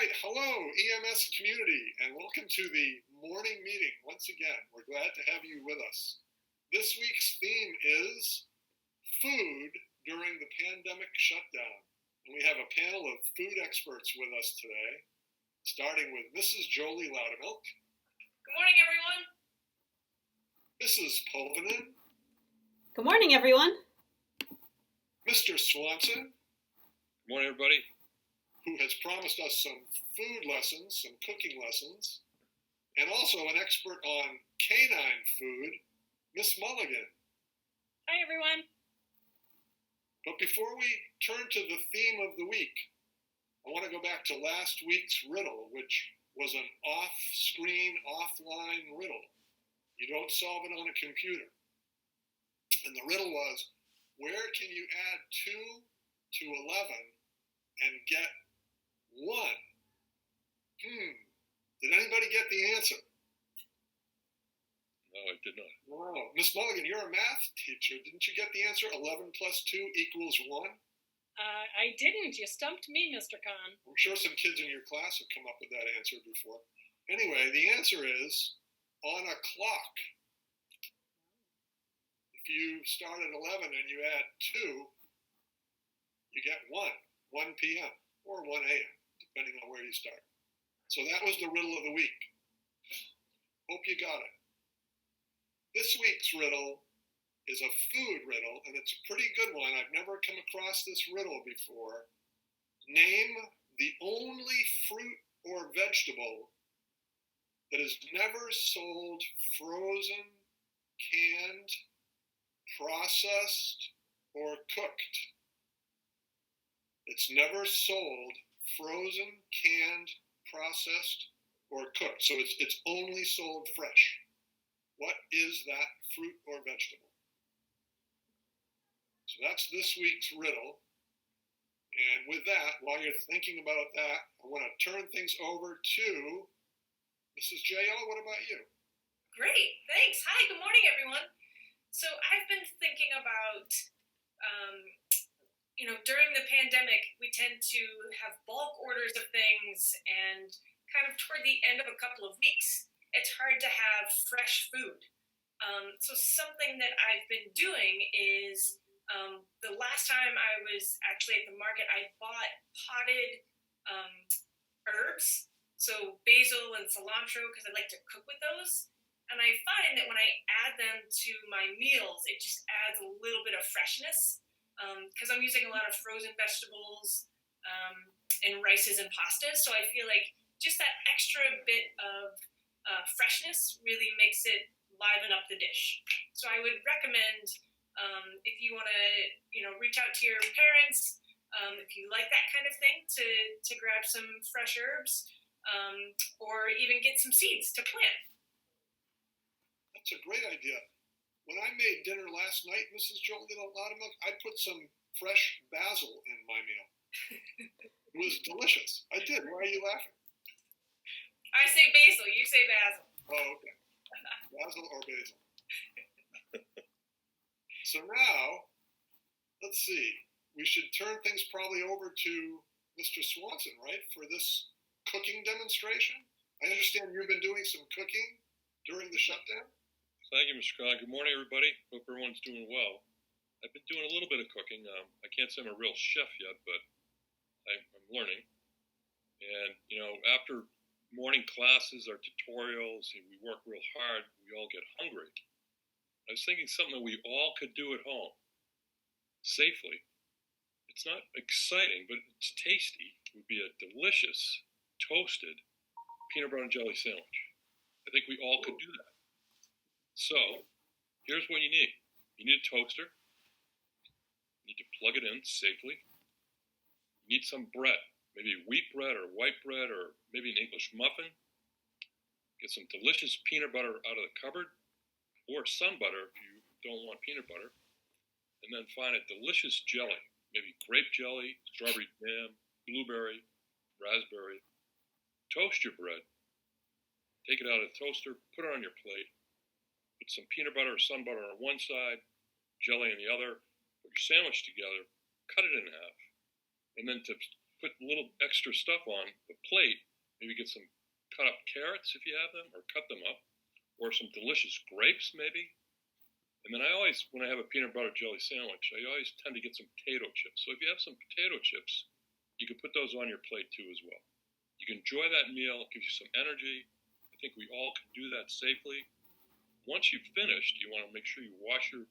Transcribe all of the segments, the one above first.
right, hello EMS community, and welcome to the morning meeting once again. We're glad to have you with us. This week's theme is food during the pandemic shutdown. And we have a panel of food experts with us today, starting with Mrs. Jolie Loudermilk. Good morning, everyone. Mrs. Pulkkinen. Good morning, everyone. Mr. Swanson. Good morning, everybody. Who has promised us some food lessons, some cooking lessons, and also an expert on canine food, Miss Mulligan. Hi, everyone. But before we turn to the theme of the week, I want to go back to last week's riddle, which was an off-screen, offline riddle. You don't solve it on a computer. And the riddle was, where can you add 2 to 11 and get 1? Did anybody get the answer? No, I did not. Wow. Miss Mulligan, you're a math teacher. Didn't you get the answer? 11 plus 2 equals 1? I didn't. You stumped me, Mr. Kahn. I'm sure some kids in your class have come up with that answer before. Anyway, the answer is on a clock. If you start at 11 and you add 2, you get 1 p.m. or 1 a.m., depending on where you start. So that was the riddle of the week. Hope you got it. This week's riddle is a food riddle, and it's a pretty good one. I've never come across this riddle before. Name the only fruit or vegetable that is never sold frozen, canned, processed, or cooked. It's never sold frozen, canned, processed, or cooked. So it's only sold fresh. What is that fruit or vegetable? So that's this week's riddle. And with that, while you're thinking about that, I want to turn things over to Mrs. J.L. What about you? Great. Thanks. Hi. Good morning, everyone. So I've been thinking about, during the pandemic, we tend to have bulk orders of things, and kind of toward the end of a couple of weeks, it's hard to have fresh food. So something that I've been doing is the last time I was actually at the market, I bought potted herbs, so basil and cilantro, because I like to cook with those. And I find that when I add them to my meals, it just adds a little bit of freshness, because I'm using a lot of frozen vegetables and rices and pastas. So I feel like just that extra bit of freshness really makes it liven up the dish. So I would recommend, if you want to, reach out to your parents, if you like that kind of thing, to grab some fresh herbs, or even get some seeds to plant. That's a great idea. When I made dinner last night, Mrs. Jolie Loudermilk, I put some fresh basil in my meal. It was delicious. I did. Why are you laughing? I say basil. You say basil. Oh, okay. Basil or basil. So now, let's see. We should turn things probably over to Mr. Swanson, right, for this cooking demonstration? I understand you've been doing some cooking during the shutdown? Thank you, Mr. Kahn. Good morning, everybody. Hope everyone's doing well. I've been doing a little bit of cooking. I can't say I'm a real chef yet, but I'm learning. And, after morning classes, our tutorials, and we work real hard, we all get hungry. I was thinking something that we all could do at home, safely. It's not exciting, but it's tasty. It would be a delicious, toasted peanut butter and jelly sandwich. I think we all could do that. So, here's what you need. You need a toaster. You need to plug it in safely. You need some bread, maybe wheat bread or white bread or maybe an English muffin. Get some delicious peanut butter out of the cupboard, or sun butter if you don't want peanut butter. And then find a delicious jelly, maybe grape jelly, strawberry jam, blueberry, raspberry. Toast your bread. Take it out of the toaster, put it on your plate. Put some peanut butter or sun butter on one side, jelly on the other. Put your sandwich together, cut it in half. And then to put a little extra stuff on the plate. Maybe get some cut up carrots if you have them, or cut them up, or some delicious grapes maybe. And then I always, when I have a peanut butter jelly sandwich, I always tend to get some potato chips. So if you have some potato chips, you can put those on your plate too as well. You can enjoy that meal, it gives you some energy. I think we all can do that safely. Once you've finished, you want to make sure you wash your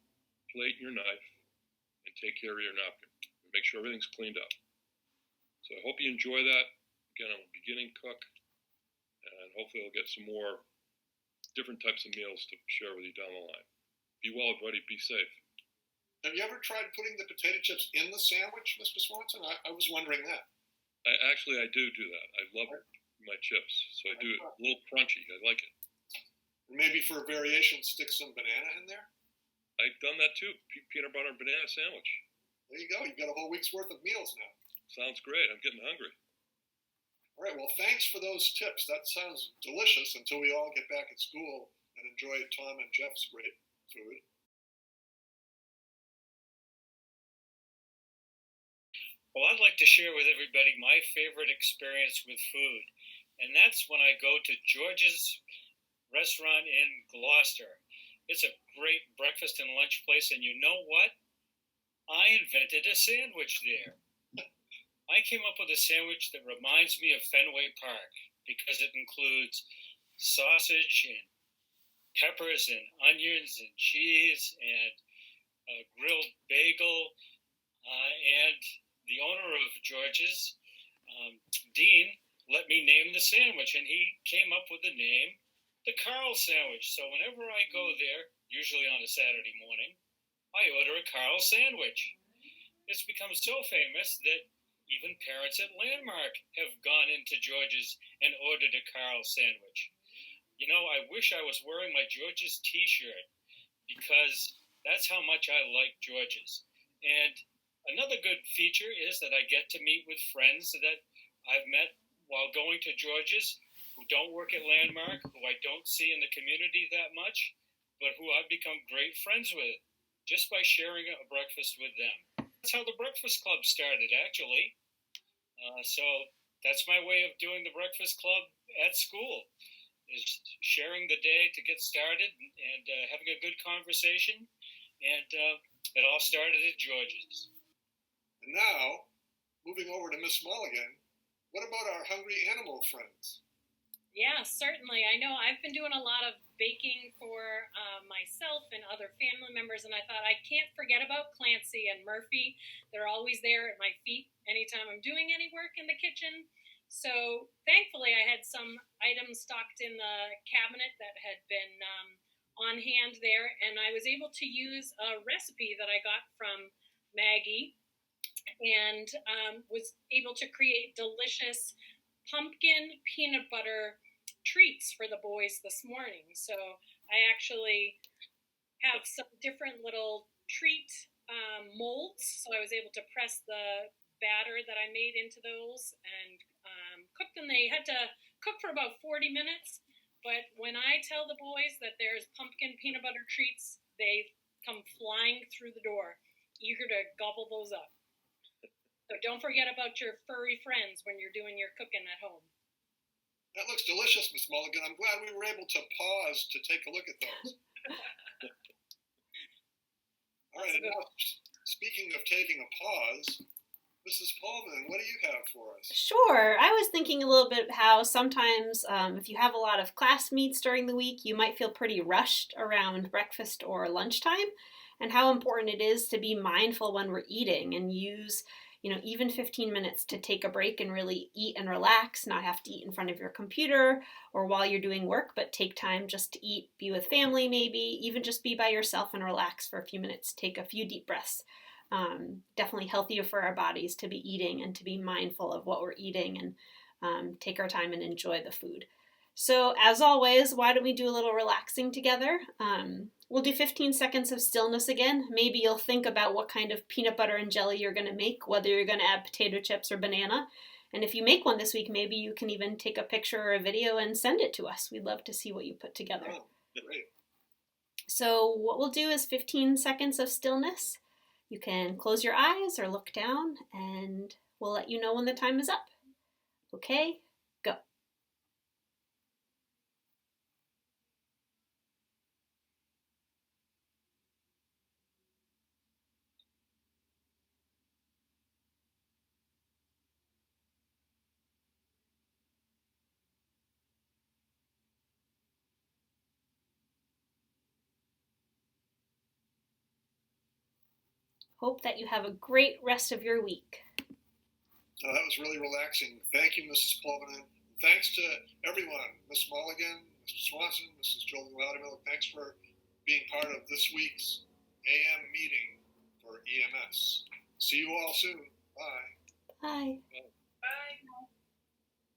plate and your knife and take care of your napkin. And make sure everything's cleaned up. So I hope you enjoy that. Again, I'm a beginning cook, and hopefully I'll get some more different types of meals to share with you down the line. Be well, everybody. Be safe. Have you ever tried putting the potato chips in the sandwich, Mr. Swanson? I was wondering that. I do that. I love my chips, so I do it a little crunchy. I like it. Maybe for a variation, stick some banana in there? I've done that too. Peanut butter and banana sandwich. There you go. You've got a whole week's worth of meals now. Sounds great. I'm getting hungry. All right. Well, thanks for those tips. That sounds delicious until we all get back at school and enjoy Tom and Jeff's great food. Well, I'd like to share with everybody my favorite experience with food, and that's when I go to George's restaurant in Gloucester. It's a great breakfast and lunch place, and you know what? I invented a sandwich there. I came up with a sandwich that reminds me of Fenway Park because it includes sausage and peppers and onions and cheese and a grilled bagel, and the owner of George's, Dean, let me name the sandwich, and he came up with the name, the Carl Sandwich. So whenever I go there, usually on a Saturday morning, I order a Carl Sandwich. It's become so famous that even parents at Landmark have gone into George's and ordered a Carl Sandwich. You know, I wish I was wearing my George's t-shirt because that's how much I like George's. And another good feature is that I get to meet with friends that I've met while going to George's who don't work at Landmark, who I don't see in the community that much, but who I've become great friends with just by sharing a breakfast with them. That's how the Breakfast Club started, actually. So that's my way of doing the Breakfast Club at school, is sharing the day to get started and having a good conversation. And it all started at George's. And now, moving over to Miss Mulligan, what about our hungry animal friends? Yeah, certainly. I know I've been doing a lot of baking for myself and other family members, and I thought I can't forget about Clancy and Murphy. They're always there at my feet anytime I'm doing any work in the kitchen. So thankfully I had some items stocked in the cabinet that had been on hand there, and I was able to use a recipe that I got from Maggie and was able to create delicious pumpkin peanut butter treats for the boys this morning. So I actually have some different little treat molds, so I was able to press the batter that I made into those and cook them. They had to cook for about 40 minutes, but when I tell the boys that there's pumpkin peanut butter treats, they come flying through the door, eager to gobble those up. So don't forget about your furry friends when you're doing your cooking at home. That looks delicious, Miss Mulligan. I'm glad we were able to pause to take a look at those. All right, and now, speaking of taking a pause, Mrs. Pullman, what do you have for us? Sure. I was thinking a little bit how sometimes if you have a lot of class meets during the week, you might feel pretty rushed around breakfast or lunchtime, and how important it is to be mindful when we're eating and use even 15 minutes to take a break and really eat and relax, not have to eat in front of your computer or while you're doing work, but take time just to eat, be with family maybe, even just be by yourself and relax for a few minutes, take a few deep breaths. Definitely healthier for our bodies to be eating and to be mindful of what we're eating and take our time and enjoy the food. So as always, why don't we do a little relaxing together? We'll do 15 seconds of stillness again. Maybe you'll think about what kind of peanut butter and jelly you're going to make, whether you're going to add potato chips or banana. And if you make one this week, maybe you can even take a picture or a video and send it to us. We'd love to see what you put together. Oh, great. So what we'll do is 15 seconds of stillness. You can close your eyes or look down, and We'll let you know when the time is up. Okay, go. Hope that you have a great rest of your week. That was really relaxing. Thank you, Mrs. Pulkkinen. Thanks to everyone, Ms. Mulligan, Mr. Swanson, Mrs. Jolie Loudermilk. Thanks for being part of this week's AM meeting for EMS. See you all soon. Bye. Bye. Bye.